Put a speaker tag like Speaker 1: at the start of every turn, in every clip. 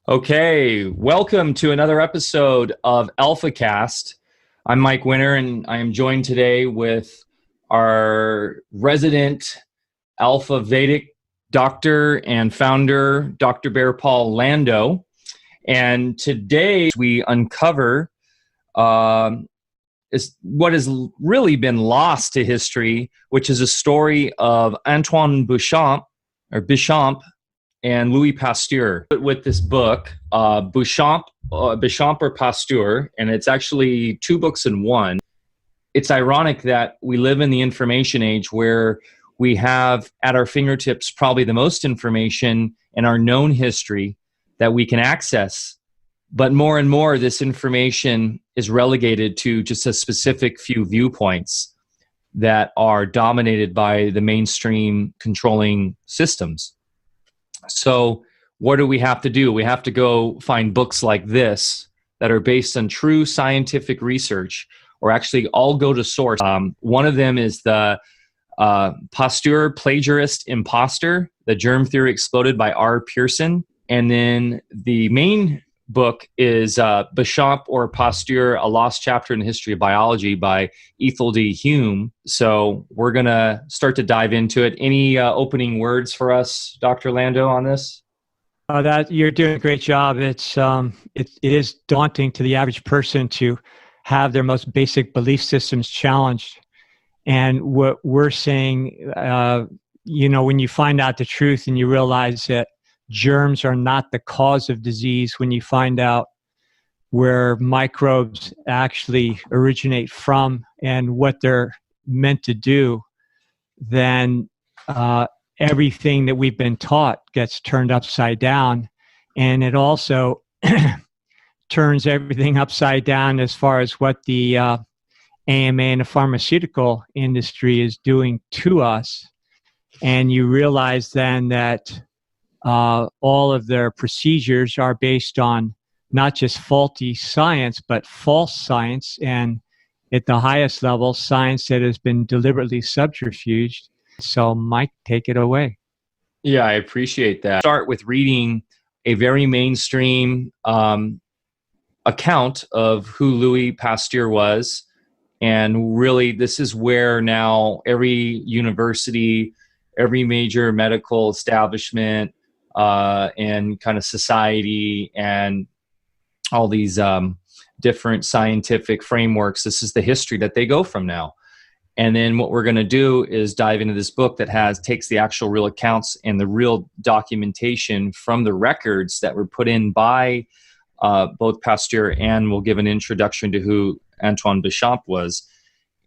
Speaker 1: Okay, welcome to another episode of AlphaCast. I'm Mike Winter, and I am joined today with our resident alfavedic doctor and founder, Dr. Bear Paul Landau. And today we uncover is what has really been lost to history, which is a story of Antoine Bechamp and Louis Pasteur. With this book, Bechamp or Pasteur, and it's actually two books in one. It's ironic that we live in the information age where we have at our fingertips probably the most information in our known history that we can access. But more and more, this information is relegated to just a specific few viewpoints that are dominated by the mainstream controlling systems. So what do we have to do? We have to go find books like this that are based on true scientific research, or actually all go to source. One of them is the Pasteur Plagiarist Imposter, The Germ-Theory Exploded by R. Pearson. And then the main book is Bechamp or Pasteur, A Lost Chapter in the History of Biology by Ethel Hume. So we're going to start to dive into it. Any opening words for us, Dr. Landau, on this?
Speaker 2: That you're doing a great job. It is daunting to the average person to have their most basic belief systems challenged. And what we're saying, when you find out the truth and you realize that germs are not the cause of disease, when you find out where microbes actually originate from and what they're meant to do, then everything that we've been taught gets turned upside down. And it also turns everything upside down as far as what the AMA and the pharmaceutical industry is doing to us. And you realize then that all of their procedures are based on not just faulty science, but false science, and at the highest level, science that has been deliberately subterfuged. So, Mike, take it away.
Speaker 1: Yeah, I appreciate that. Start with reading a very mainstream account of who Louis Pasteur was. And really, this is where now every university, every major medical establishment, and kind of society and all these different scientific frameworks, this is the history that they go from now. And then what we're going to do is dive into this book that takes the actual real accounts and the real documentation from the records that were put in by both Pasteur, and we'll give an introduction to who Antoine Bechamp was.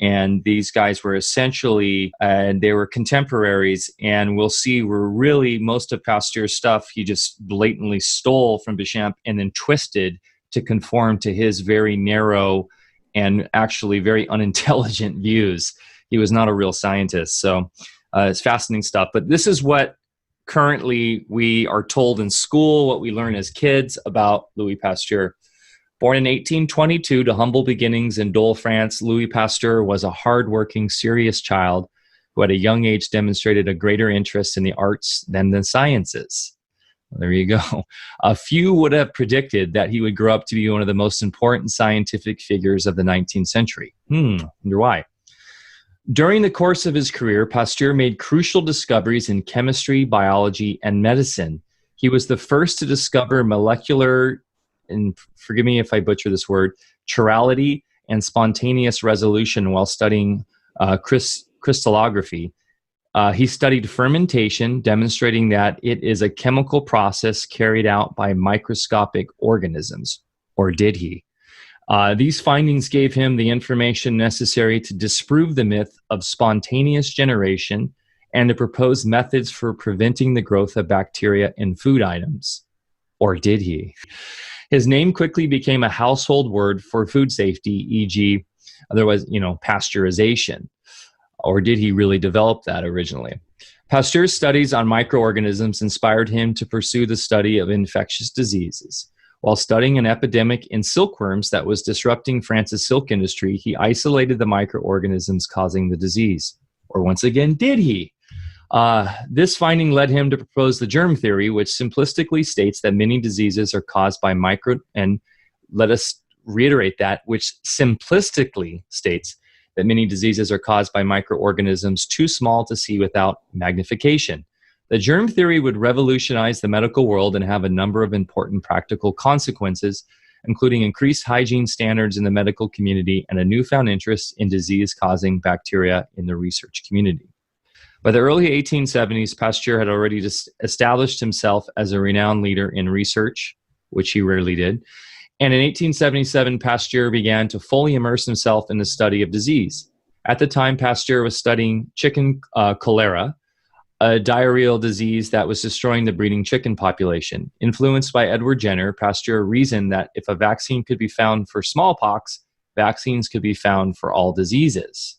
Speaker 1: And these guys were essentially, they were contemporaries, and we'll see where really most of Pasteur's stuff he just blatantly stole from Bechamp and then twisted to conform to his very narrow and actually very unintelligent views. He was not a real scientist. So it's fascinating stuff. But this is what currently we are told in school, what we learn as kids about Louis Pasteur. Born in 1822 to humble beginnings in Dole, France, Louis Pasteur was a hardworking, serious child who at a young age demonstrated a greater interest in the arts than the sciences. Well, there you go. A few would have predicted that he would grow up to be one of the most important scientific figures of the 19th century. Wonder why. During the course of his career, Pasteur made crucial discoveries in chemistry, biology, and medicine. He was the first to discover molecular, and forgive me if I butcher this word, chirality and spontaneous resolution while studying crystallography. He studied fermentation, demonstrating that it is a chemical process carried out by microscopic organisms. Or did he? These findings gave him the information necessary to disprove the myth of spontaneous generation and to propose methods for preventing the growth of bacteria in food items. Or did he? His name quickly became a household word for food safety, e.g., otherwise, pasteurization. Or did he really develop that originally? Pasteur's studies on microorganisms inspired him to pursue the study of infectious diseases. While studying an epidemic in silkworms that was disrupting France's silk industry, he isolated the microorganisms causing the disease. Or once again, did he? This finding led him to propose the germ theory, which simplistically states that many diseases are caused by and let us reiterate that, which simplistically states that many diseases are caused by microorganisms too small to see without magnification. The germ theory would revolutionize the medical world and have a number of important practical consequences, including increased hygiene standards in the medical community and a newfound interest in disease-causing bacteria in the research community. By the early 1870s, Pasteur had already established himself as a renowned leader in research, which he rarely did. And in 1877, Pasteur began to fully immerse himself in the study of disease. At the time, Pasteur was studying chicken cholera, a diarrheal disease that was destroying the breeding chicken population. Influenced by Edward Jenner, Pasteur reasoned that if a vaccine could be found for smallpox, vaccines could be found for all diseases.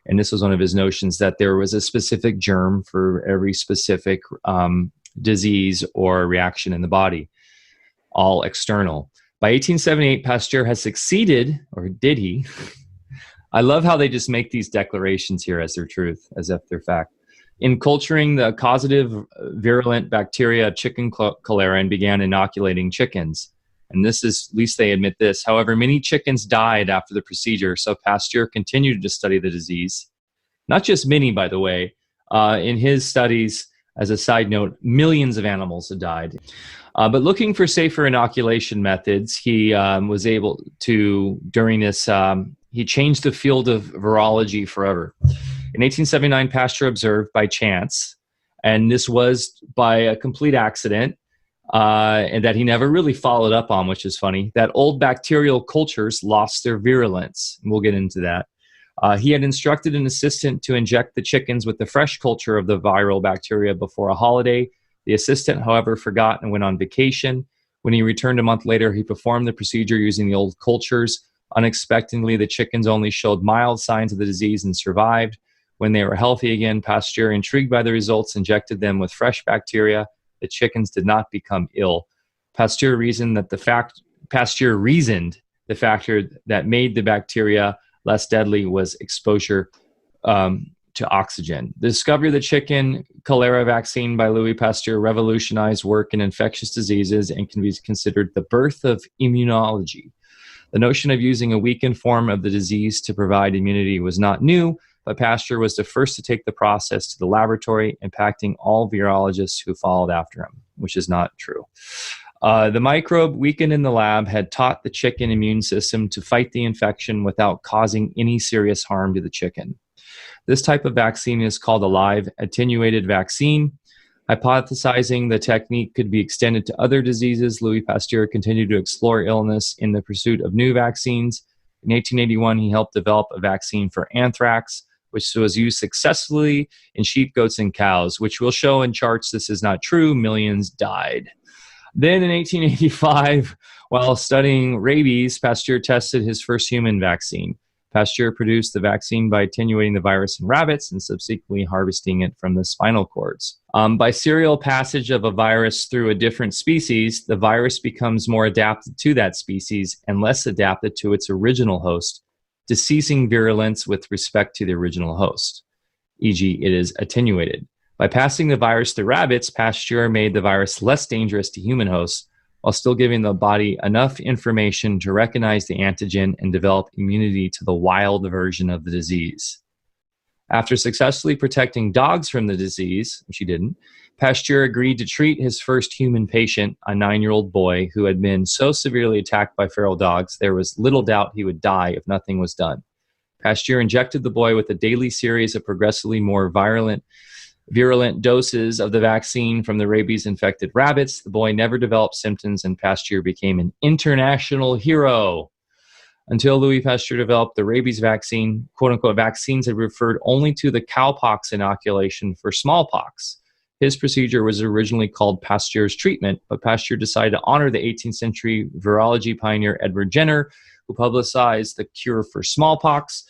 Speaker 1: And this was one of his notions, that there was a specific germ for every specific disease or reaction in the body, all external. By 1878, Pasteur has succeeded, or did he? I love how they just make these declarations here as their truth, as if they're fact. In culturing the causative virulent bacteria of chicken cholera and began inoculating chickens. And this is, at least they admit this. However, many chickens died after the procedure, so Pasteur continued to study the disease. Not just many, by the way. In his studies, as a side note, millions of animals had died. But looking for safer inoculation methods, he was able to, during this, he changed the field of virology forever. In 1879, Pasteur observed by chance, and this was by a complete accident, and that he never really followed up on, which is funny, that old bacterial cultures lost their virulence. We'll get into that. He had instructed an assistant to inject the chickens with the fresh culture of the viral bacteria before a holiday. The assistant, however, forgot and went on vacation. When he returned a month later, he performed the procedure using the old cultures. Unexpectedly, the chickens only showed mild signs of the disease and survived. When they were healthy again, Pasteur, intrigued by the results, injected them with fresh bacteria. The chickens did not become ill. Pasteur reasoned that the factor that made the bacteria less deadly was exposure to oxygen. The discovery of the chicken cholera vaccine by Louis Pasteur revolutionized work in infectious diseases and can be considered the birth of immunology. The notion of using a weakened form of the disease to provide immunity was not new, but Pasteur was the first to take the process to the laboratory, impacting all virologists who followed after him, which is not true. The microbe weakened in the lab had taught the chicken immune system to fight the infection without causing any serious harm to the chicken. This type of vaccine is called a live attenuated vaccine. Hypothesizing the technique could be extended to other diseases, Louis Pasteur continued to explore illness in the pursuit of new vaccines. In 1881, he helped develop a vaccine for anthrax, which was used successfully in sheep, goats, and cows, which will show in charts this is not true. Millions died. Then in 1885, while studying rabies, Pasteur tested his first human vaccine. Pasteur produced the vaccine by attenuating the virus in rabbits and subsequently harvesting it from the spinal cords. By serial passage of a virus through a different species, the virus becomes more adapted to that species and less adapted to its original host, deceasing virulence with respect to the original host, e.g., it is attenuated. By passing the virus to rabbits, Pasteur made the virus less dangerous to human hosts, while still giving the body enough information to recognize the antigen and develop immunity to the wild version of the disease. After successfully protecting dogs from the disease, which he didn't, Pasteur agreed to treat his first human patient, a 9-year-old boy who had been so severely attacked by feral dogs there was little doubt he would die if nothing was done. Pasteur injected the boy with a daily series of progressively more virulent doses of the vaccine from the rabies-infected rabbits. The boy never developed symptoms, and Pasteur became an international hero. Until Louis Pasteur developed the rabies vaccine, quote-unquote, vaccines had referred only to the cowpox inoculation for smallpox. His procedure was originally called Pasteur's treatment, but Pasteur decided to honor the 18th century virology pioneer Edward Jenner, who publicized the cure for smallpox,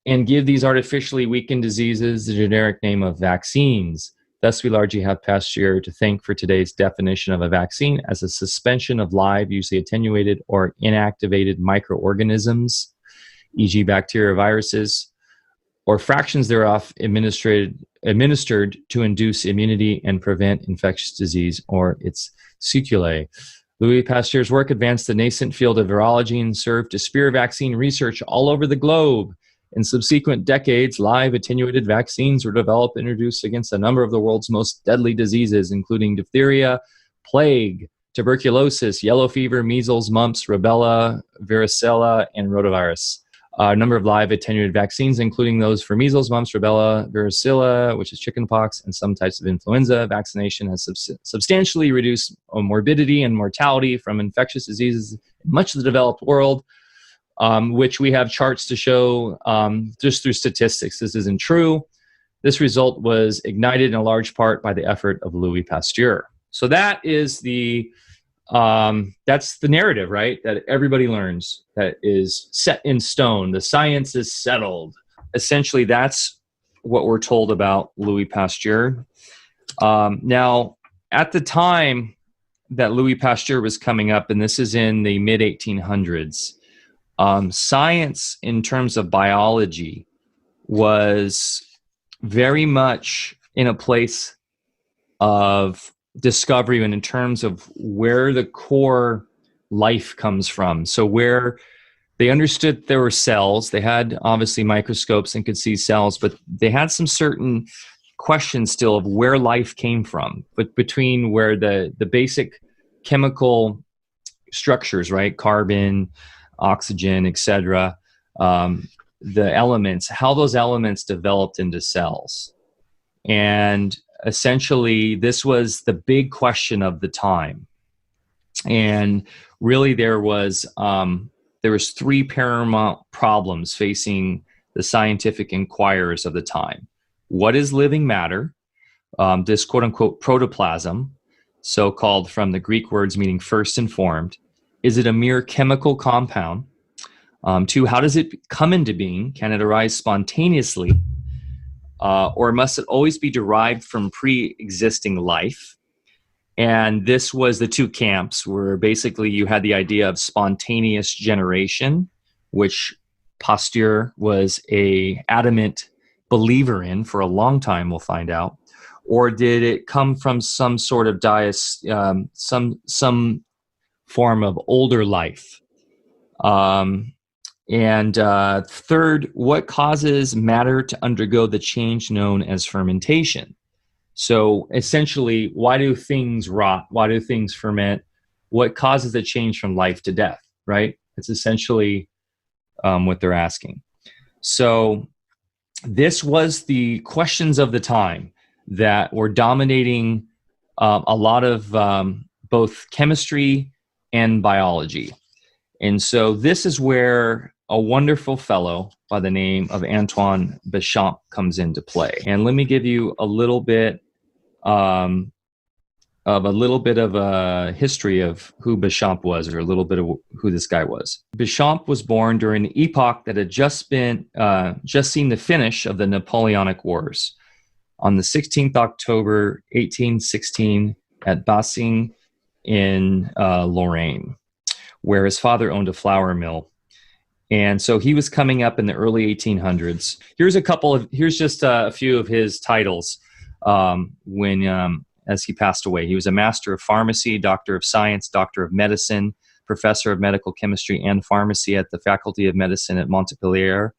Speaker 1: and give these artificially weakened diseases the generic name of vaccines. Thus, we largely have Pasteur to thank for today's definition of a vaccine as a suspension of live, usually attenuated or inactivated microorganisms, e.g. bacteria, viruses, or fractions thereof administered administered to induce immunity and prevent infectious disease or its sequelae. Louis Pasteur's work advanced the nascent field of virology and served to spear vaccine research all over the globe. In subsequent decades, live attenuated vaccines were developed and introduced against a number of the world's most deadly diseases, including diphtheria, plague, tuberculosis, yellow fever, measles, mumps, rubella, varicella, and rotavirus. A number of live attenuated vaccines, including those for measles, mumps, rubella, varicella, which is chickenpox, and some types of influenza. Vaccination has substantially reduced morbidity and mortality from infectious diseases in much of the developed world, which we have charts to show just through statistics. This isn't true. This result was ignited in a large part by the effort of Louis Pasteur. So that is that's the narrative, right? That everybody learns, that is set in stone. The science is settled. Essentially, that's what we're told about Louis Pasteur. Now, at the time that Louis Pasteur was coming up, and this is in the mid-1800s, science in terms of biology was very much in a place of discovery and in terms of where the core life comes from. So where they understood there were cells, they had obviously microscopes and could see cells, but they had some certain questions still of where life came from, but between where the basic chemical structures, right? Carbon, oxygen, etc., the elements, how those elements developed into cells. And essentially, this was the big question of the time. And really, there was three paramount problems facing the scientific inquirers of the time. What is living matter? This quote-unquote protoplasm, so-called from the Greek words meaning first and formed. Is it a mere chemical compound? Two, how does it come into being? Can it arise spontaneously? Or must it always be derived from pre-existing life? And this was the two camps where basically you had the idea of spontaneous generation, which Pasteur was a adamant believer in for a long time, we'll find out. Or did it come from some sort of some form of older life? And third, what causes matter to undergo the change known as fermentation? So essentially, why do things rot? Why do things ferment? What causes the change from life to death, right? It's essentially what they're asking. So this was the questions of the time that were dominating a lot of both chemistry and biology. And so this is where a wonderful fellow by the name of Antoine Bechamp comes into play. And let me give you a little bit of a history of who Bechamp was, or a little bit of who this guy was. Bechamp was born during an epoch that had just seen the finish of the Napoleonic Wars. On the 16th October 1816 at Bassing in Lorraine, where his father owned a flour mill. And so he was coming up in the early 1800s. Here's just a few of his titles as he passed away. He was a master of pharmacy, doctor of science, doctor of medicine, professor of medical chemistry and pharmacy at the Faculty of Medicine at Montpellier,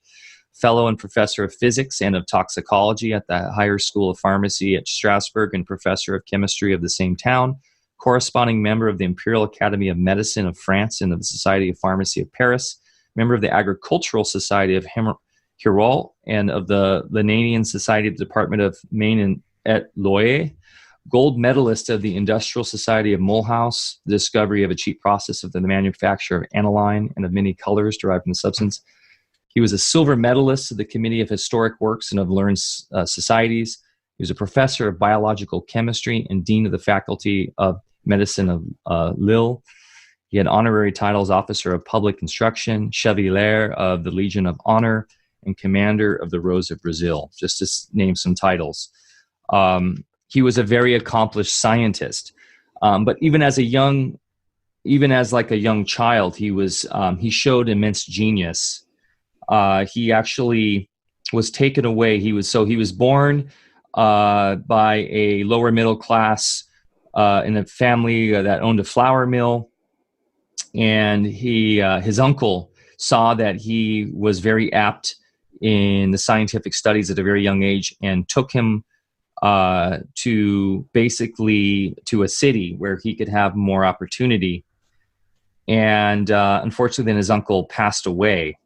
Speaker 1: fellow and professor of physics and of toxicology at the Higher School of Pharmacy at Strasbourg, and professor of chemistry of the same town, corresponding member of the Imperial Academy of Medicine of France and of the Society of Pharmacy of Paris, member of the Agricultural Society of Hirol and of the Linnean Society of the Department of Maine et Loire, gold medalist of the Industrial Society of Mulhouse, the discovery of a cheap process of the manufacture of aniline and of many colors derived from the substance. He was a silver medalist of the Committee of Historic Works and of Learned Societies. He was a professor of biological chemistry and dean of the Faculty of Medicine of Lille. He had honorary titles: Officer of Public Instruction, Chevalier of the Legion of Honor, and Commander of the Rose of Brazil, just to name some titles. He was a very accomplished scientist, but even as a young child, he showed immense genius. He actually was taken away. He was born by a lower middle class in a family that owned a flour mill. And his uncle saw that he was very apt in the scientific studies at a very young age and took him to a city where he could have more opportunity. And unfortunately, then his uncle passed away.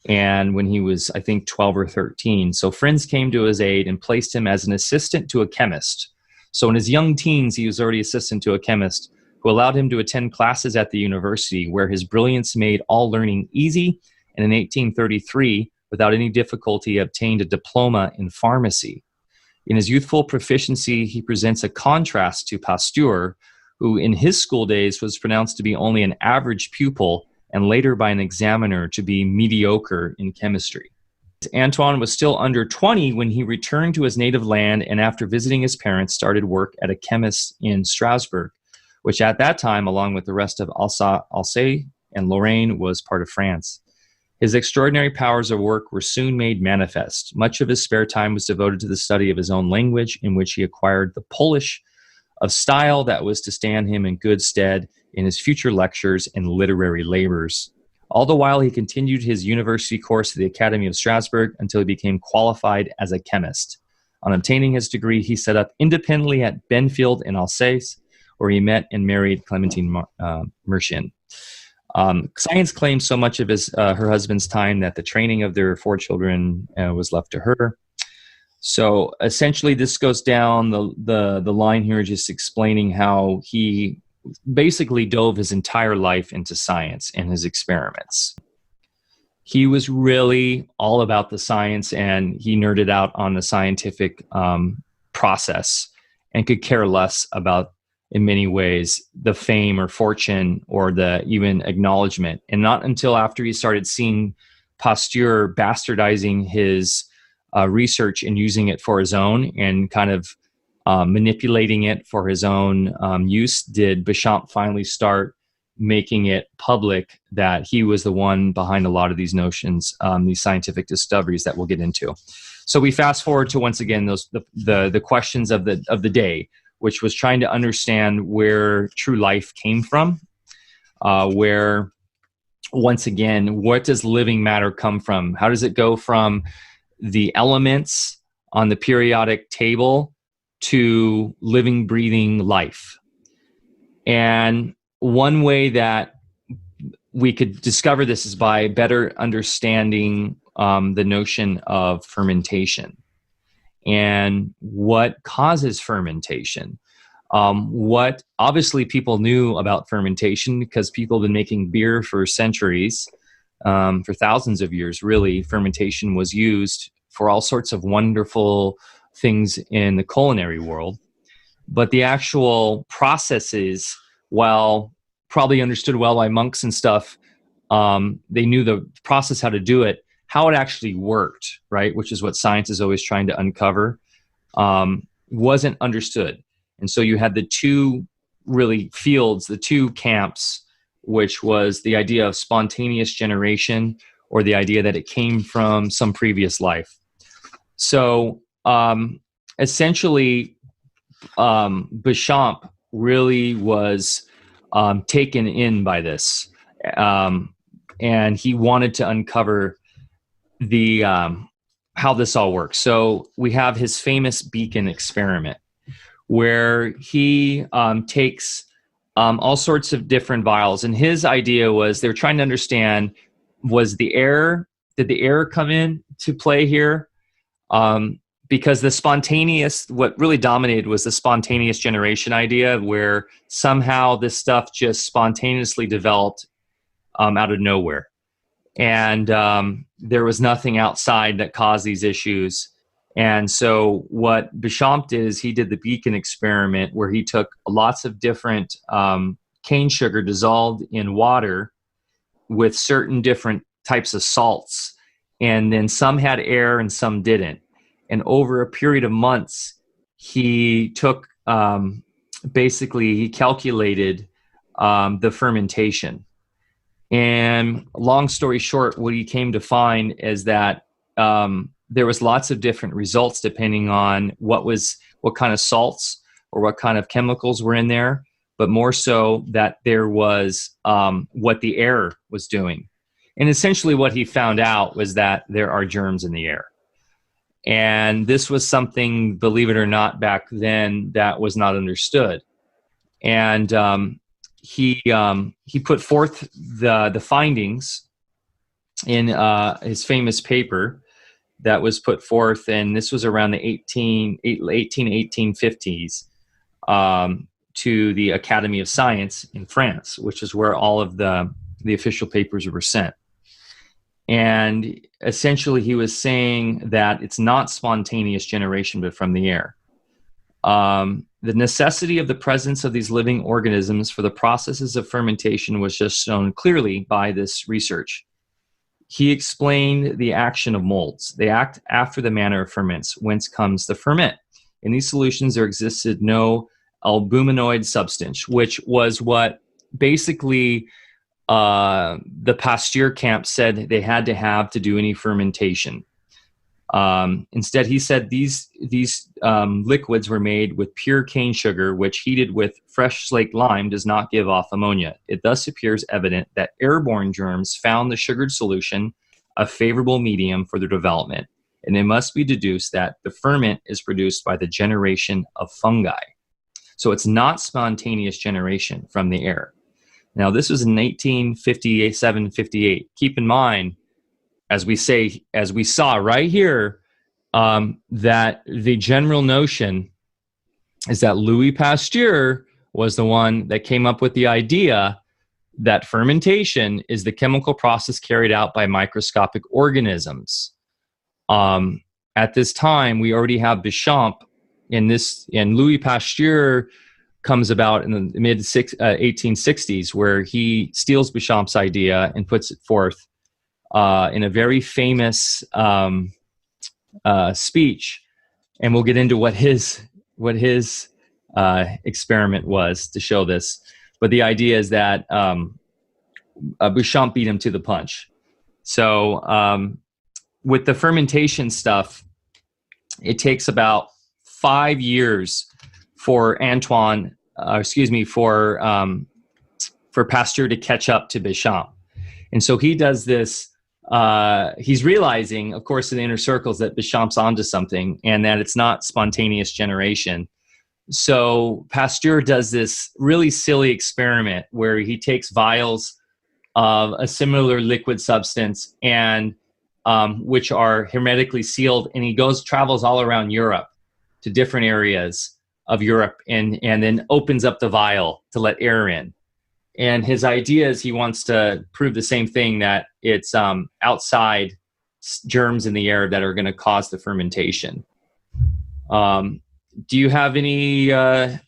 Speaker 1: And when he was, I think, 12 or 13. So friends came to his aid and placed him as an assistant to a chemist. So in his young teens, he was already assistant to a chemist who allowed him to attend classes at the university where his brilliance made all learning easy. And in 1833, without any difficulty, obtained a diploma in pharmacy. In his youthful proficiency, he presents a contrast to Pasteur, who in his school days was pronounced to be only an average pupil and later by an examiner to be mediocre in chemistry. Antoine was still under 20 when he returned to his native land and after visiting his parents started work at a chemist in Strasbourg, which at that time, along with the rest of Alsace and Lorraine, was part of France. His extraordinary powers of work were soon made manifest. Much of his spare time was devoted to the study of his own language, in which he acquired the Polish of style that was to stand him in good stead in his future lectures and literary labors. All the while, he continued his university course at the Academy of Strasbourg until he became qualified as a chemist. On obtaining his degree, he set up independently at Benfield in Alsace, where he met and married Clementine Mercian. Science claimed so much of her husband's time that the training of their 4 children was left to her. So essentially, this goes down the line here, just explaining how he basically dove his entire life into science and his experiments. He was really all about the science, and he nerded out on the scientific process and could care less about, in many ways, the fame or fortune or the even acknowledgement. And not until after he started seeing Pasteur bastardizing his research and using it for his own and kind of manipulating it for his own use did Bechamp finally start making it public that he was the one behind a lot of these notions, these scientific discoveries that we'll get into. So we fast forward to, once again, the questions of the day, which was trying to understand where true life came from, where, once again, what does living matter come from? How does it go from the elements on the periodic table to living, breathing life? And one way that we could discover this is by better understanding the notion of fermentation and what causes fermentation. What obviously people knew about fermentation because people have been making beer for centuries, for thousands of years, really. Fermentation was used for all sorts of wonderful things in the culinary world. But the actual processes, while probably understood well by monks and stuff, they knew the process, how to do it. How it actually worked, right, which is what science is always trying to uncover, wasn't understood. And so you had the two really fields, the two camps, which was the idea of spontaneous generation or the idea that it came from some previous life. So essentially, Bechamp really was taken in by this, and he wanted to uncover the how this all works. So we have his famous beacon experiment, where he takes all sorts of different vials, and his idea was they were trying to understand, did the air come in to play here? Because what really dominated was the spontaneous generation idea, where somehow this stuff just spontaneously developed out of nowhere. And there was nothing outside that caused these issues. And so what Bechamp did is he did the beacon experiment, where he took lots of different cane sugar dissolved in water with certain different types of salts. And then some had air and some didn't. And over a period of months, he took, he calculated the fermentation. And long story short, what he came to find is that there was lots of different results depending on what kind of salts or what kind of chemicals were in there, but more so that there was what the air was doing. And essentially what he found out was that there are germs in the air. And this was something, believe it or not, back then that was not understood. And he put forth the findings in his famous paper that was put forth, and this was around the 1850s, to the Academy of Science in France, which is where all of the official papers were sent. And essentially he was saying that it's not spontaneous generation, but from the air. The necessity of the presence of these living organisms for the processes of fermentation was just shown clearly by this research. He explained the action of molds. They act after the manner of ferments, whence comes the ferment. In these solutions, there existed no albuminoid substance, which was what basically the Pasteur camp said they had to have to do any fermentation. Instead, he said these liquids were made with pure cane sugar, which heated with fresh slaked lime does not give off ammonia. It thus appears evident that airborne germs found the sugared solution a favorable medium for their development, and it must be deduced that the ferment is produced by the generation of fungi. So it's not spontaneous generation from the air. Now, this was in 1857-58. Keep in mind, as we saw right here, that the general notion is that Louis Pasteur was the one that came up with the idea that fermentation is the chemical process carried out by microscopic organisms. At this time, we already have Bechamp and Louis Pasteur comes about in the mid 1860s, where he steals Bechamp's idea and puts it forth in a very famous speech, and we'll get into what his experiment was to show this. But the idea is that Bechamp beat him to the punch. So with the fermentation stuff, it takes about 5 years for for Pasteur to catch up to Bechamp. And so he does this. He's realizing, of course, in the inner circles that Bechamp's onto something and that it's not spontaneous generation. So Pasteur does this really silly experiment where he takes vials of a similar liquid substance and which are hermetically sealed, and he travels all around Europe to different areas of Europe and then opens up the vial to let air in. And his idea is he wants to prove the same thing, that it's outside germs in the air that are going to cause the fermentation. Do you have any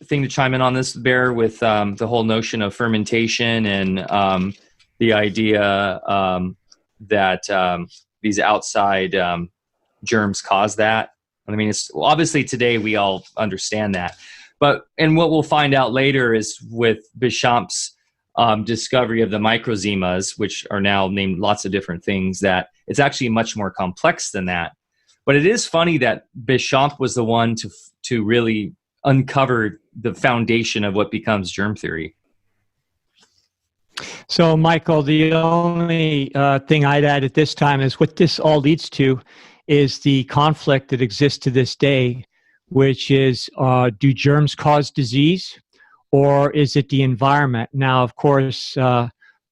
Speaker 1: thing to chime in on this, Bear, with the whole notion of fermentation and the idea that these outside germs cause that? I mean, it's obviously today we all understand that, and what we'll find out later is with Bechamp's discovery of the microzymas, which are now named lots of different things, that it's actually much more complex than that. But it is funny that Bechamp was the one to really uncover the foundation of what becomes germ theory.
Speaker 2: So, Michael, the only thing I'd add at this time is what this all leads to is the conflict that exists to this day, which is, do germs cause disease, or is it the environment? Now, of course,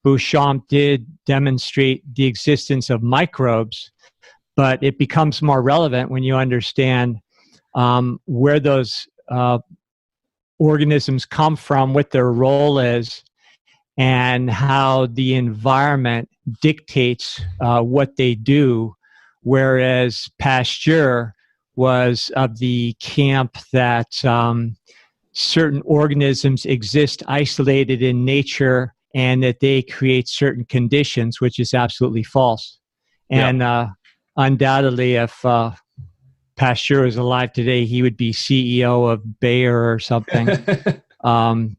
Speaker 2: Bechamp did demonstrate the existence of microbes, but it becomes more relevant when you understand where those organisms come from, what their role is, and how the environment dictates what they do. Whereas Pasteur was of the camp that certain organisms exist isolated in nature and that they create certain conditions, which is absolutely false. And undoubtedly, if Pasteur was alive today, he would be CEO of Bayer or something.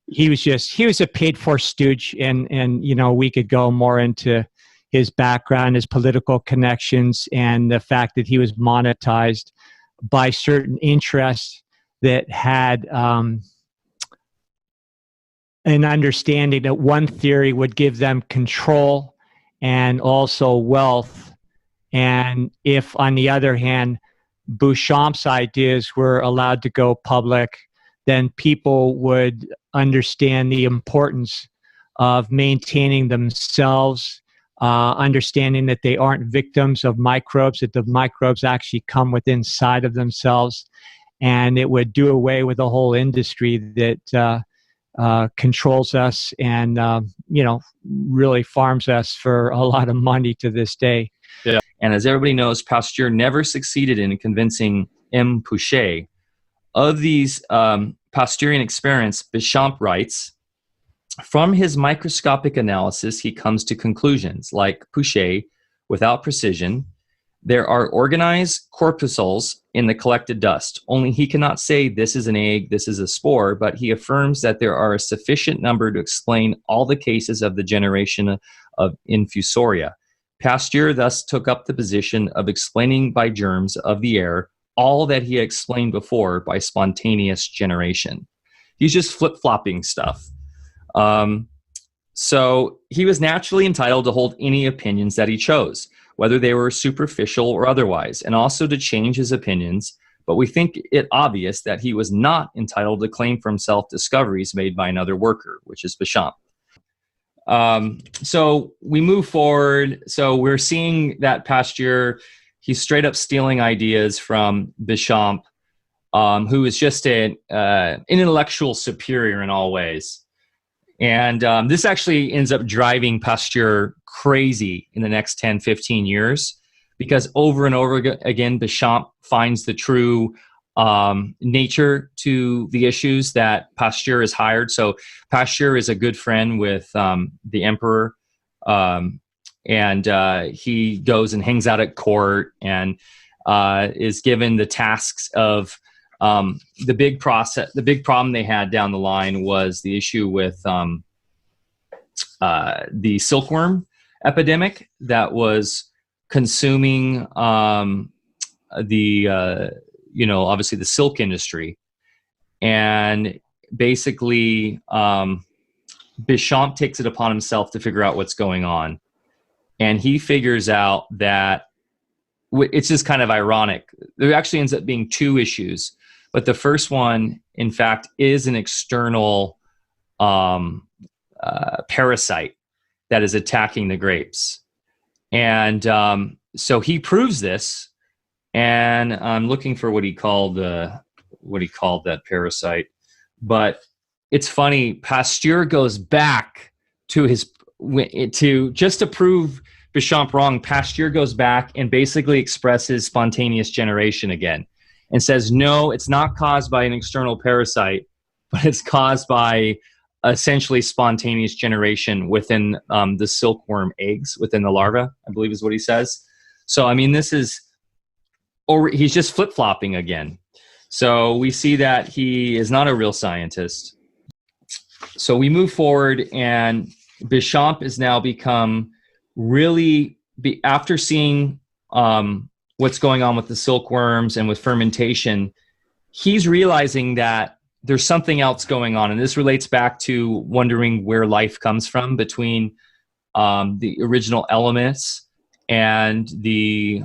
Speaker 2: He was a paid-for stooge, and we could go more into his background, his political connections, and the fact that he was monetized by certain interests that had an understanding that one theory would give them control and also wealth. And if, on the other hand, Bechamp's ideas were allowed to go public, then people would understand the importance of maintaining themselves, understanding that they aren't victims of microbes, that the microbes actually come within inside of themselves. And it would do away with the whole industry that controls us and, really farms us for a lot of money to this day.
Speaker 1: Yeah. And as everybody knows, Pasteur never succeeded in convincing M. Pouchet. Of these Pasteurian experiments, Bechamp writes, from his microscopic analysis, he comes to conclusions like Pouchet, without precision. There are organized corpuscles in the collected dust. Only he cannot say this is an egg, this is a spore, but he affirms that there are a sufficient number to explain all the cases of the generation of infusoria. Pasteur thus took up the position of explaining by germs of the air all that he had explained before by spontaneous generation. He's just flip-flopping stuff. So he was naturally entitled to hold any opinions that he chose, whether they were superficial or otherwise, and also to change his opinions. But we think it obvious that he was not entitled to claim for himself discoveries made by another worker, which is Bechamp. So we move forward. So we're seeing that Pasteur, he's straight up stealing ideas from Bechamp, who is just an intellectual superior in all ways. And this actually ends up driving Pasteur crazy in the next 10, 15 years, because over and over again, Bechamp finds the true nature to the issues that Pasteur has hired. So Pasteur is a good friend with the emperor, and he goes and hangs out at court and is given the tasks of the big problem they had down the line was the issue with the silkworm epidemic that was consuming obviously the silk industry. And basically Bechamp takes it upon himself to figure out what's going on. And he figures out that it's just kind of ironic. There actually ends up being two issues. But the first one, in fact, is an external parasite that is attacking the grapes. And so he proves this, and I'm looking for what he called that parasite. But it's funny, Pasteur goes back to just to prove Bechamp wrong. Pasteur goes back and basically expresses spontaneous generation again, and says, no, it's not caused by an external parasite, but it's caused by essentially spontaneous generation within the silkworm eggs, within the larva, I believe is what he says. So, I mean, he's just flip-flopping again. So we see that he is not a real scientist. So we move forward, and Bechamp has now become after seeing what's going on with the silkworms and with fermentation, he's realizing that there's something else going on. And this relates back to wondering where life comes from between the original elements and the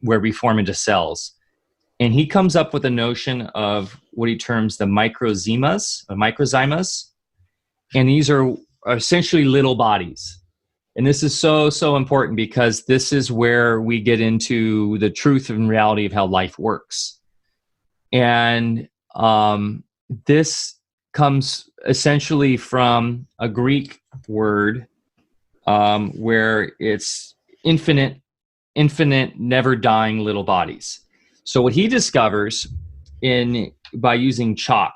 Speaker 1: where we form into cells. And he comes up with a notion of what he terms the microzymas. And these are essentially little bodies. And this is so important, because this is where we get into the truth and reality of how life works. And this comes essentially from a Greek word where it's infinite, never dying little bodies. So what he discovers by using chalk.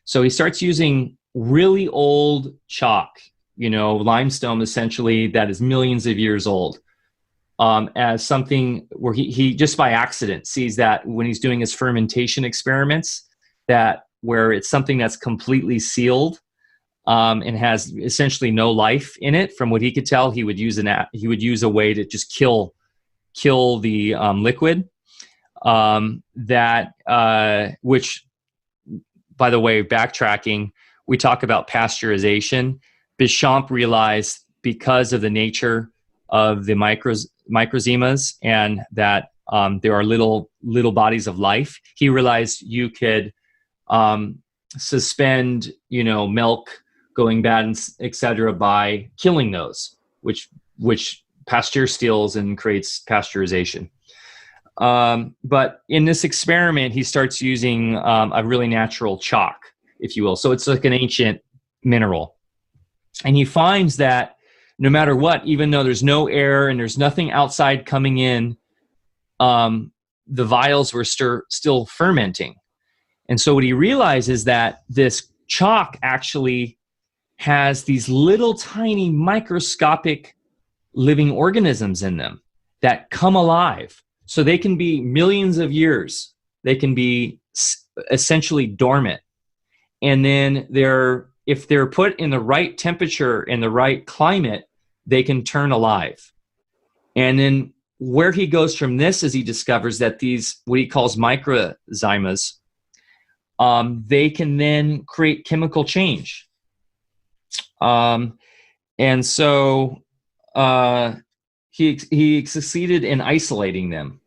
Speaker 1: So he starts using really old chalk, limestone essentially, that is millions of years old, as something where he just by accident sees that when he's doing his fermentation experiments, that where it's something that's completely sealed, and has essentially no life in it. From what he could tell, he would use a way to just kill the liquid. Which, by the way, backtracking, we talk about pasteurization. Bechamp realized, because of the nature of the microzymas and that there are little bodies of life, he realized you could suspend, milk going bad, etc., by killing those, which Pasteur steals and creates pasteurization. But in this experiment, he starts using a really natural chalk, if you will. So it's like an ancient mineral. And he finds that no matter what, even though there's no air and there's nothing outside coming in, the vials were still fermenting. And so what he realizes is that this chalk actually has these little tiny microscopic living organisms in them that come alive. So they can be millions of years. They can be essentially dormant. And then if they're put in the right temperature and the right climate, they can turn alive. And then where he goes from this is he discovers that these, what he calls microzymas, they can then create chemical change. And so he succeeded in isolating them,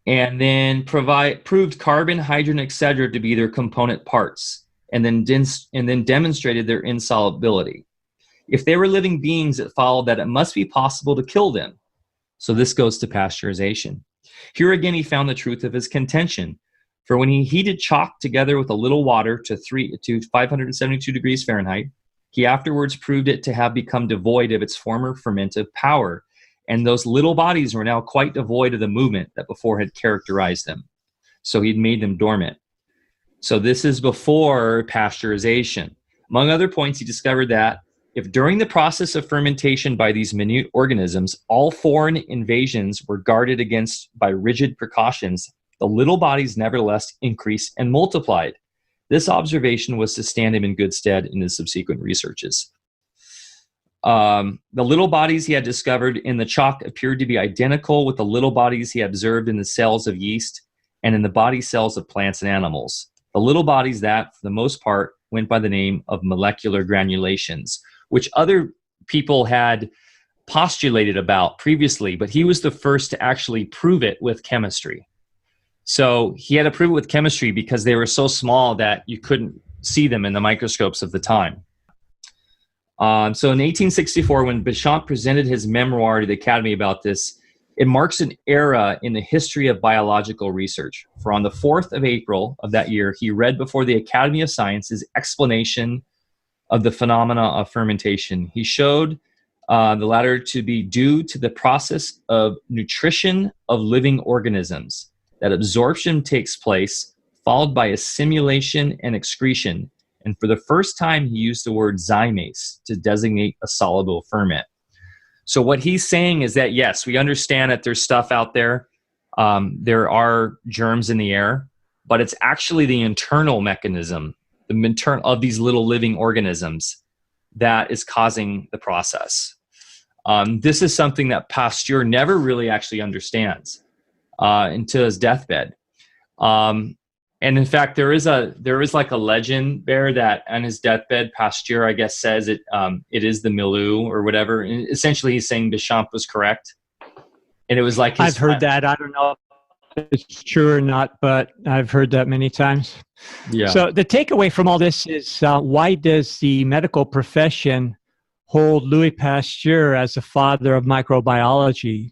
Speaker 1: and then proved carbon, hydrogen, etc., to be their component parts, and then demonstrated their insolubility. If they were living beings, it followed that it must be possible to kill them. So this goes to pasteurization. Here again, he found the truth of his contention. For when he heated chalk together with a little water to 572 degrees Fahrenheit, he afterwards proved it to have become devoid of its former fermentive power, and those little bodies were now quite devoid of the movement that before had characterized them. So he'd made them dormant. So this is before pasteurization. Among other points, he discovered that if during the process of fermentation by these minute organisms, all foreign invasions were guarded against by rigid precautions, the little bodies nevertheless increased and multiplied. This observation was to stand him in good stead in his subsequent researches. The little bodies he had discovered in the chalk appeared to be identical with the little bodies he observed in the cells of yeast and in the body cells of plants and animals. The little bodies that, for the most part, went by the name of molecular granulations, which other people had postulated about previously, but he was the first to actually prove it with chemistry. So he had to prove it with chemistry because they were so small that you couldn't see them in the microscopes of the time. So in 1864, when Bechamp presented his memoir to the Academy about this, it marks an era in the history of biological research. For on the 4th of April of that year, he read before the Academy of Sciences explanation of the phenomena of fermentation. He showed the latter to be due to the process of nutrition of living organisms, that absorption takes place, followed by assimilation and excretion. And for the first time, he used the word zymase to designate a soluble ferment. So what he's saying is that, yes, we understand that there's stuff out there. There are germs in the air, but it's actually the internal mechanism, of these little living organisms that is causing the process. This is something that Pasteur never really actually understands until his deathbed. And in fact, there is like a legend there that on his deathbed, Pasteur, I guess, says it is the milieu or whatever. And essentially, he's saying Bechamp was correct. And it was like
Speaker 2: I've heard that. I don't know if it's true or not, but I've heard that many times.
Speaker 1: Yeah.
Speaker 2: So the takeaway from all this is why does the medical profession hold Louis Pasteur as the father of microbiology?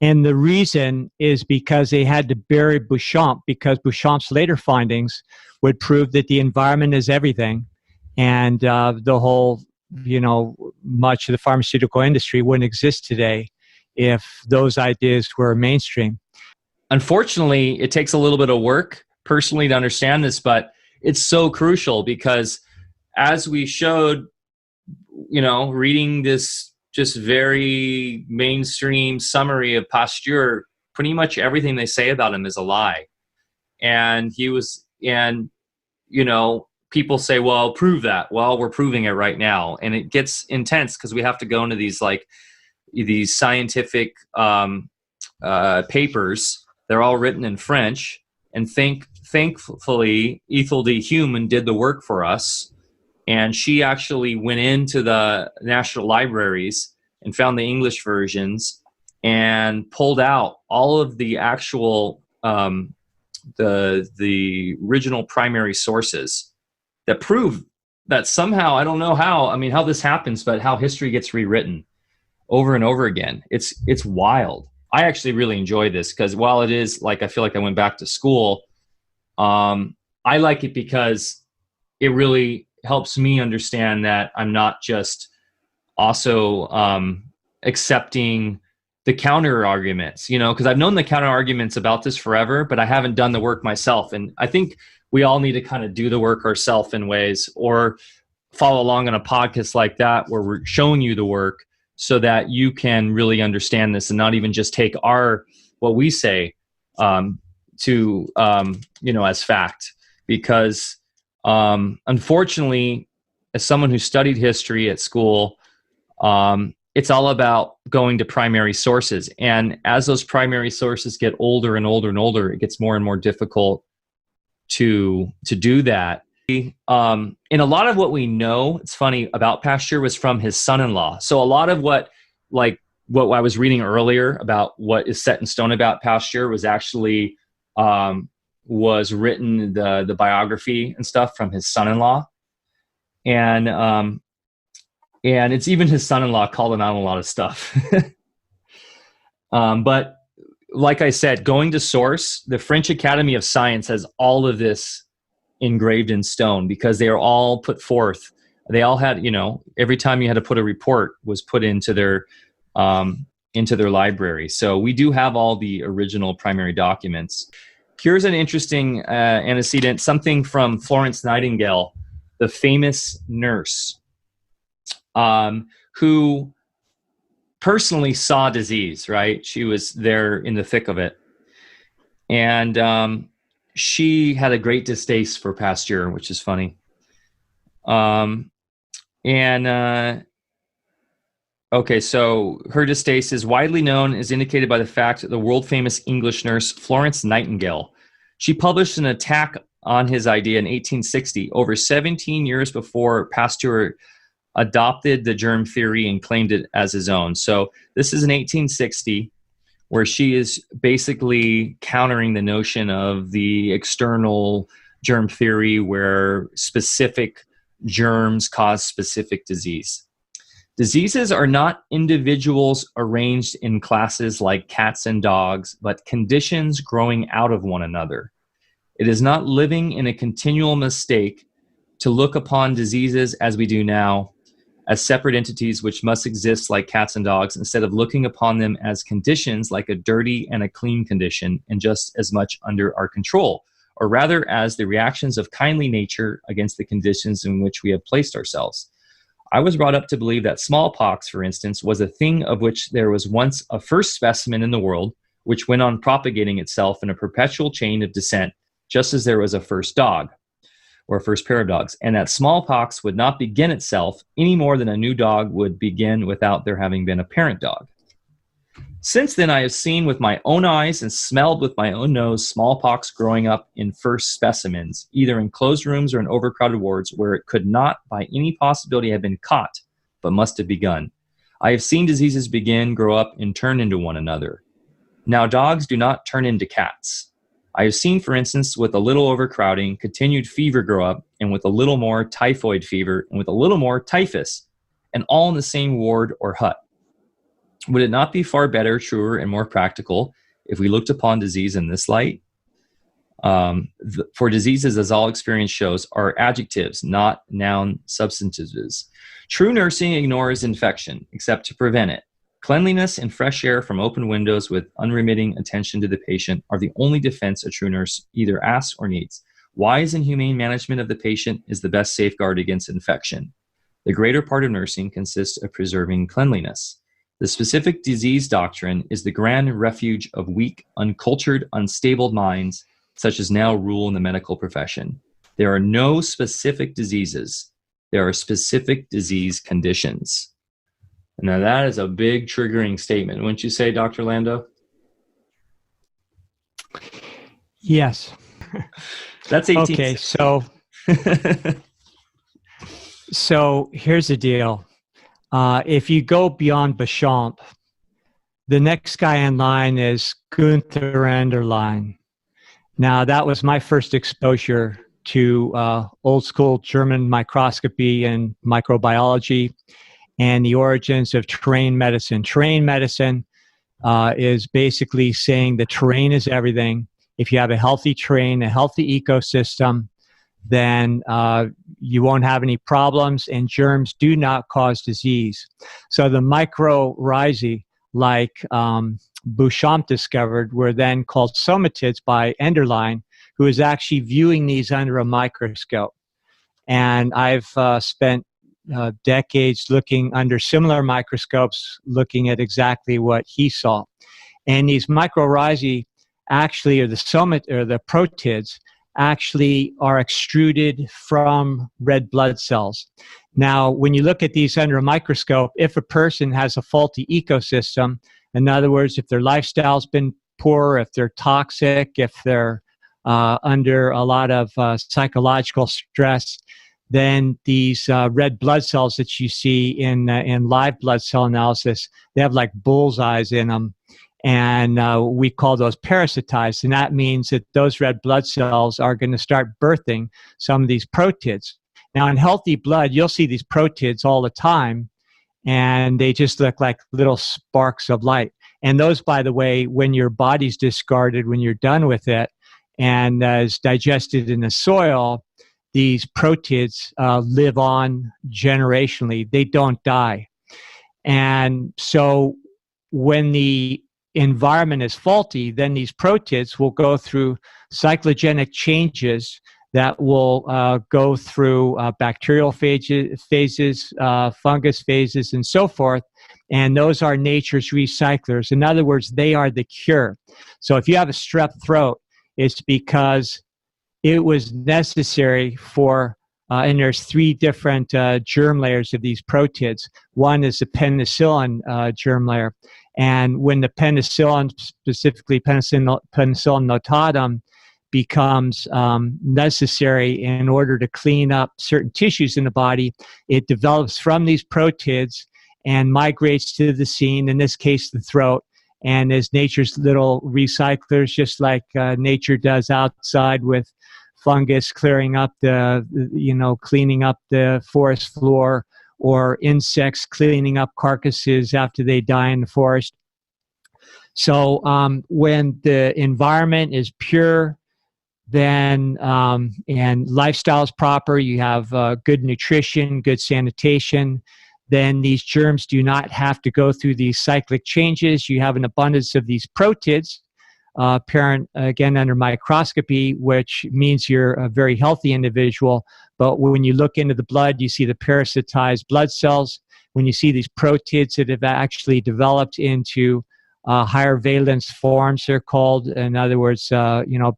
Speaker 2: And the reason is because they had to bury Bechamp, because Bechamp's later findings would prove that the environment is everything. And the whole, much of the pharmaceutical industry wouldn't exist today if those ideas were mainstream.
Speaker 1: Unfortunately, it takes a little bit of work personally to understand this, but it's so crucial because as we showed, reading this just very mainstream summary of Pasteur, pretty much everything they say about him is a lie. And people say, well, prove that. Well, we're proving it right now. And it gets intense because we have to go into these scientific papers. They're all written in French. And thankfully, Ethel Hume did the work for us. And she actually went into the national libraries and found the English versions and pulled out all of the actual the original primary sources that prove that somehow, I don't know how this happens, but how history gets rewritten over and over again. It's wild. I actually really enjoy this because while it is like, I feel like I went back to school, I like it because it really helps me understand that I'm not just also accepting the counter arguments, because I've known the counter arguments about this forever, but I haven't done the work myself. And I think we all need to kind of do the work ourselves in ways, or follow along on a podcast like that where we're showing you the work so that you can really understand this and not even just take what we say to as fact. Because unfortunately, as someone who studied history at school, it's all about going to primary sources. And as those primary sources get older and older and older, it gets more and more difficult to do that. And a lot of what we know, it's funny, about Pasteur was from his son-in-law. So a lot of what I was reading earlier about what is set in stone about Pasteur was actually was written, the biography and stuff, from his son-in-law. And it's even his son-in-law called him out on a lot of stuff. But like I said, going to source, the French Academy of Science has all of this engraved in stone because they are all put forth. They all had, every time you had to put a report was put into their library. So we do have all the original primary documents. Here's an interesting antecedent, something from Florence Nightingale, the famous nurse, who personally saw disease, right? She was there in the thick of it. And she had a great distaste for Pasteur, which is funny. Okay, so her distaste is widely known, is indicated by the fact that the world-famous English nurse Florence Nightingale, she published an attack on his idea in 1860, over 17 years before Pasteur adopted the germ theory and claimed it as his own. So this is in 1860, where she is basically countering the notion of the external germ theory where specific germs cause specific disease. Diseases are not individuals arranged in classes like cats and dogs, but conditions growing out of one another. It is not living in a continual mistake to look upon diseases as we do now, as separate entities which must exist like cats and dogs, instead of looking upon them as conditions like a dirty and a clean condition and just as much under our control, or rather as the reactions of kindly nature against the conditions in which we have placed ourselves. I was brought up to believe that smallpox, for instance, was a thing of which there was once a first specimen in the world, which went on propagating itself in a perpetual chain of descent, just as there was a first dog, or a first pair of dogs, and that smallpox would not begin itself any more than a new dog would begin without there having been a parent dog. Since then, I have seen with my own eyes and smelled with my own nose smallpox growing up in first specimens, either in closed rooms or in overcrowded wards, where it could not by any possibility have been caught, but must have begun. I have seen diseases begin, grow up, and turn into one another. Now, dogs do not turn into cats. I have seen, for instance, with a little overcrowding, continued fever grow up, and with a little more typhoid fever, and with a little more typhus, and all in the same ward or hut. Would it not be far better, truer, and more practical if we looked upon disease in this light? For diseases, as all experience shows, are adjectives, not noun substantives. True nursing ignores infection, except to prevent it. Cleanliness and fresh air from open windows with unremitting attention to the patient are the only defense a true nurse either asks or needs. Wise and humane management of the patient is the best safeguard against infection. The greater part of nursing consists of preserving cleanliness. The specific disease doctrine is the grand refuge of weak, uncultured, unstable minds, such as now rule in the medical profession. There are no specific diseases. There are specific disease conditions. Now that is a big triggering statement, wouldn't you say, Dr. Landau?
Speaker 2: Yes.
Speaker 1: That's 18.
Speaker 2: Okay, so here's the deal. If you go beyond Bechamp, the next guy in line is Gunther Enderlein. Now, that was my first exposure to old school German microscopy and microbiology and the origins of terrain medicine. Terrain medicine is basically saying the terrain is everything. If you have a healthy terrain, a healthy ecosystem, then you won't have any problems, and germs do not cause disease. So the mycorrhizae, like Bechamp discovered, were then called somatids by Enderlein, who is actually viewing these under a microscope. And I've spent decades looking under similar microscopes, looking at exactly what he saw. And these mycorrhizae actually, or the protids, actually are extruded from red blood cells. Now, when you look at these under a microscope, if a person has a faulty ecosystem, in other words, if their lifestyle's been poor, if they're toxic, if they're under a lot of psychological stress, then these red blood cells that you see in live blood cell analysis, they have like bullseyes in them. And we call those parasitized. And that means that those red blood cells are going to start birthing some of these protids. Now, in healthy blood, you'll see these protids all the time, and they just look like little sparks of light. And those, by the way, when your body's discarded, when you're done with it, and is digested in the soil, these protids live on generationally. They don't die. And so when the environment is faulty, then these protids will go through cyclogenic changes that will go through bacterial phases, fungus phases, and so forth. And those are nature's recyclers. In other words, they are the cure. So if you have a strep throat, it's because it was necessary for, and there's three different germ layers of these protids. One is the penicillin germ layer. And when the penicillin, specifically penicillin notatum, becomes necessary in order to clean up certain tissues in the body, it develops from these protids and migrates to the scene, in this case, the throat, and is nature's little recyclers, just like nature does outside with fungus clearing up cleaning up the forest floor, or insects cleaning up carcasses after they die in the forest. So when the environment is pure, then and lifestyle is proper, you have good nutrition, good sanitation, then these germs do not have to go through these cyclic changes. You have an abundance of these protids, apparent again under microscopy, which means you're a very healthy individual. But when you look into the blood, you see the parasitized blood cells. When you see these protids that have actually developed into higher valence forms, they're called, in other words,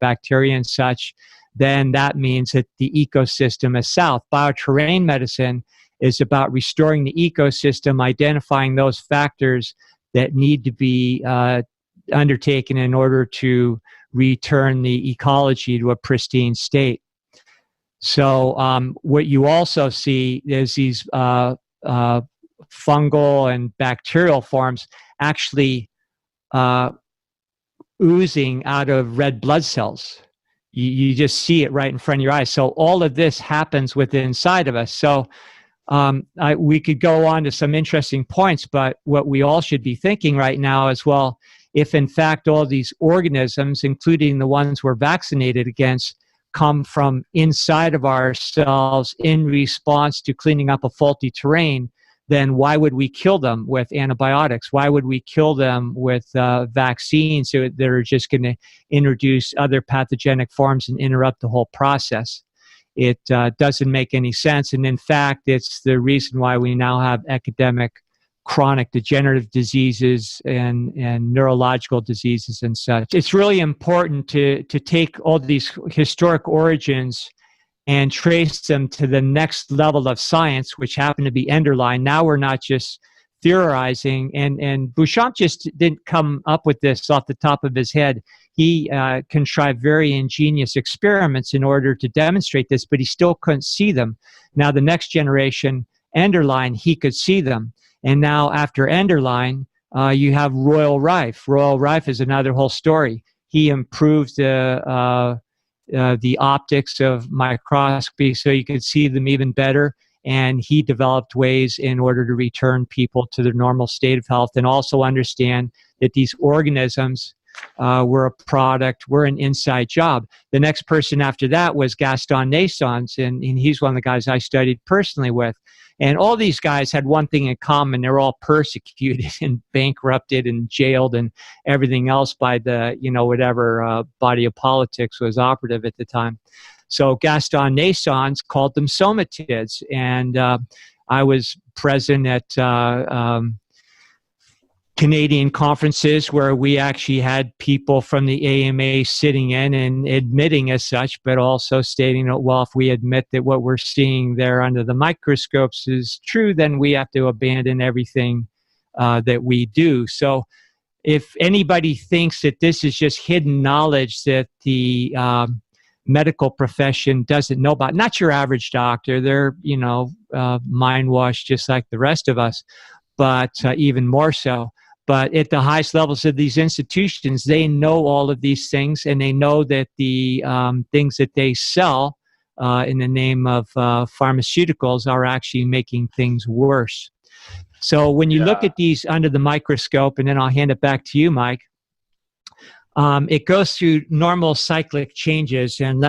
Speaker 2: bacteria and such, then that means that the ecosystem is south. Bioterrain medicine is about restoring the ecosystem, identifying those factors that need to be undertaken in order to return the ecology to a pristine state. So what you also see is these fungal and bacterial forms actually oozing out of red blood cells. You just see it right in front of your eyes. So all of this happens within inside of us. So we could go on to some interesting points, but what we all should be thinking right now is, well, if in fact all these organisms, including the ones we're vaccinated against, come from inside of ourselves in response to cleaning up a faulty terrain, then why would we kill them with antibiotics? Why would we kill them with vaccines that are just going to introduce other pathogenic forms and interrupt the whole process? It doesn't make any sense. And in fact, it's the reason why we now have epidemic chronic degenerative diseases and neurological diseases and such. It's really important to take all these historic origins and traced them to the next level of science, which happened to be Enderlein. Now we're not just theorizing, and Bechamp just didn't come up with this off the top of his head. He contrived very ingenious experiments in order to demonstrate this, but he still couldn't see them. Now the next generation, Enderlein, he could see them. And now after Enderlein, you have Royal Rife. Royal Rife is another whole story. He improved the optics of microscopy so you could see them even better. And he developed ways in order to return people to their normal state of health, and also understand that these organisms were a product, were an inside job. The next person after that was Gaston Naessens, and he's one of the guys I studied personally with. And all these guys had one thing in common. They're all persecuted and bankrupted and jailed and everything else by the, whatever body of politics was operative at the time. So Gaston Naessens called them somatids. And I was present at Canadian conferences where we actually had people from the AMA sitting in and admitting as such, but also stating that, well, if we admit that what we're seeing there under the microscopes is true, then we have to abandon everything that we do. So if anybody thinks that this is just hidden knowledge that the medical profession doesn't know about, not your average doctor, they're, mind washed just like the rest of us, but even more so. But at the highest levels of these institutions, they know all of these things, and they know that the things that they sell in the name of pharmaceuticals are actually making things worse. So when you look at these under the microscope, and then I'll hand it back to you, Mike, it goes through normal cyclic changes. And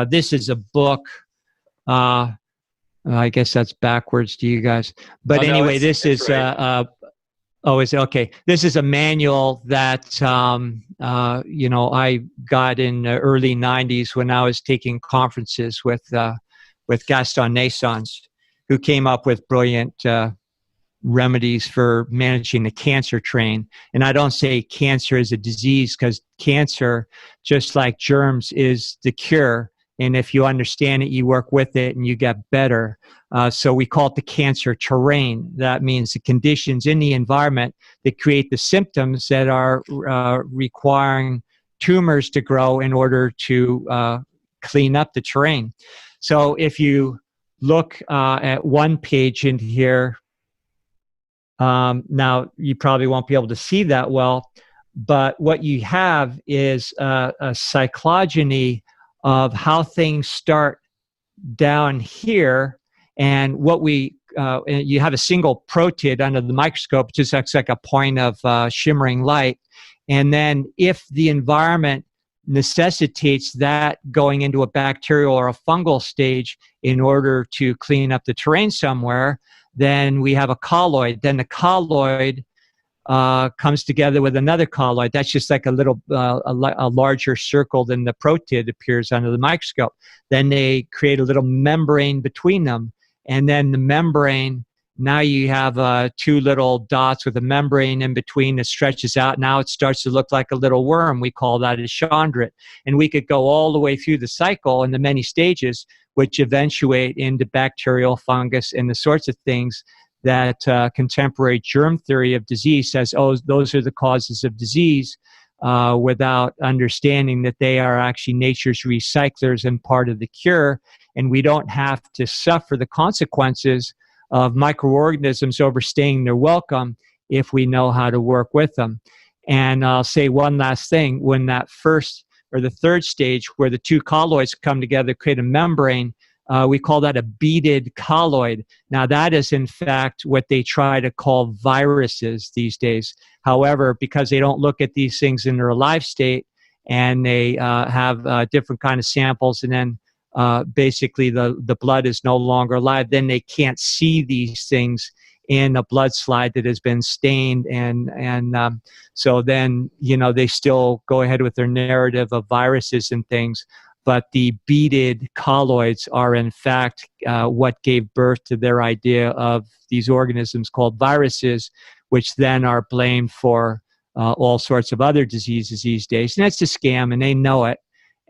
Speaker 2: this is a book. I guess that's backwards to you guys. But anyway, this is right. Is it okay? This is a manual that I got in the early '90s when I was taking conferences with Gaston Naessens, who came up with brilliant remedies for managing the cancer train. And I don't say cancer is a disease, because cancer, just like germs, is the cure. And if you understand it, you work with it and you get better. So we call it the cancer terrain. That means the conditions in the environment that create the symptoms that are requiring tumors to grow in order to clean up the terrain. So if you look at one page in here, now you probably won't be able to see that well, but what you have is a cyclogeny of how things start down here, and what you have a single protid under the microscope, just looks like a point of shimmering light. And then if the environment necessitates that going into a bacterial or a fungal stage in order to clean up the terrain somewhere, then we have a colloid. Then the colloid comes together with another colloid. That's just like a little, a larger circle than the protid appears under the microscope. Then they create a little membrane between them. And then the membrane, now you have two little dots with a membrane in between that stretches out. Now it starts to look like a little worm. We call that a chondrite. And we could go all the way through the cycle in the many stages, which eventuate into bacterial, fungus, and the sorts of things that contemporary germ theory of disease says, oh, those are the causes of disease, without understanding that they are actually nature's recyclers and part of the cure. And we don't have to suffer the consequences of microorganisms overstaying their welcome if we know how to work with them. And I'll say one last thing. When that first or the third stage, where the two colloids come together, create a membrane, we call that a beaded colloid. Now, that is, in fact, what they try to call viruses these days. However, because they don't look at these things in their alive state, and they have different kind of samples, and then basically the blood is no longer alive, then they can't see these things in a blood slide that has been stained. And so then, they still go ahead with their narrative of viruses and things. But the beaded colloids are, in fact, what gave birth to their idea of these organisms called viruses, which then are blamed for all sorts of other diseases these days. And that's a scam, and they know it.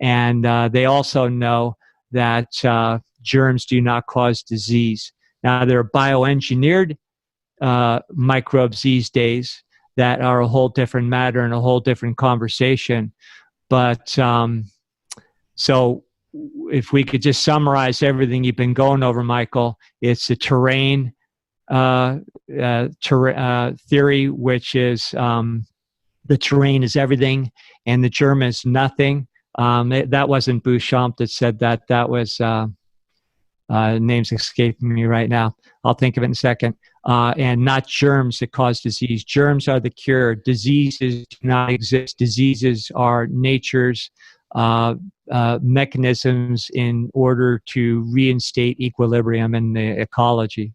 Speaker 2: And they also know that germs do not cause disease. Now, there are bioengineered microbes these days that are a whole different matter and a whole different conversation. But so if we could just summarize everything you've been going over, Michael, it's the terrain theory, which is the terrain is everything and the germ is nothing. That wasn't Bechamp that said that. That was, name's escaping me right now. I'll think of it in a second. And not germs that cause disease. Germs are the cure. Diseases do not exist. Diseases are nature's mechanisms in order to reinstate equilibrium in the ecology.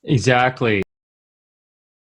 Speaker 1: Exactly.